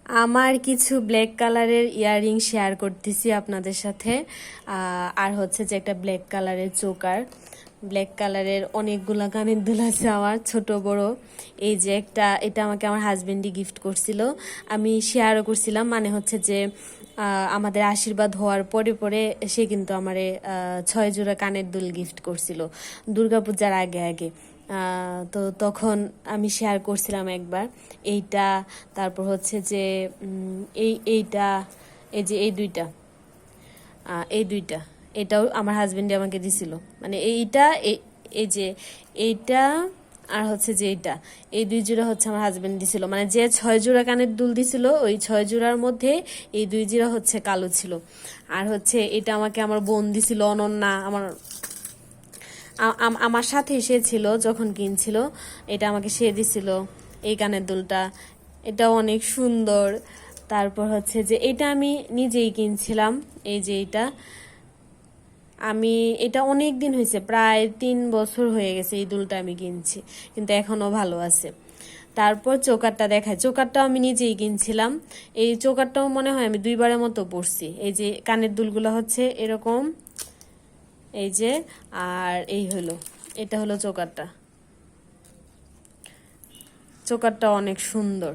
আমার কিছু ব্ল্যাক কালারের ইয়াররিং শেয়ার করতেছি আপনাদের সাথে। আর হচ্ছে যে একটা ব্ল্যাক কালারের চোকার, ব্ল্যাক কালারের অনেকগুলা কানের দুল আছে আমার, ছোট বড়। এই যে একটা, এটা আমাকে আমার হাজবেন্ডই গিফট করছিল, আমি শেয়ারও করছিলাম। মানে হচ্ছে যে আমাদের আশীর্বাদ হওয়ার পরে পরে সে কিন্তু আমারে 6 জোড়া কানের দুল গিফট করছিল দুর্গাপূজার আগে আগে। তো তখন আমি শেয়ার করছিলাম একবার এইটা। তারপর হচ্ছে যে এইটা, এই যে এই দুইটা এটাও আমার হাজবেন্ডে আমাকে দিছিল। মানে এইটা এই যে এইটা আর হচ্ছে যে এইটা, এই 2 জোড়া হচ্ছে আমার হাজবেন্ড দিছিল। মানে যে 6 জোড়া কানের দুল দিছিল ওই 6 জোড়ার মধ্যে এই 2 জোড়া হচ্ছে কালো ছিল। আর হচ্ছে এটা আমাকে আমার বোন দিছিল, অনন্যা, আমার সাথে সে ছিল যখন কিনছিল। এটা আমাকে সে দিছিল এই কানের দুলটা, এটা অনেক সুন্দর। তারপর হচ্ছে যে এটা আমি নিজেই কিনছিলাম। এই যে এটা অনেক দিন হয়েছে, প্রায় 3 বছর হয়ে গেছে এই দুলটা আমি কিনছি, কিন্তু এখনো ভালো আছে। তারপর চোকারটা দেখায়, চোকারটাও আমি নিজেই কিনছিলাম। এই চোকারটাও মনে হয় আমি 2বারের মতো পরছি। এই যে কানের দুলগুলো হচ্ছে এরকম, এই যে, আর এই হলো, এটা হলো চোকারটা। চোকারটা অনেক সুন্দর।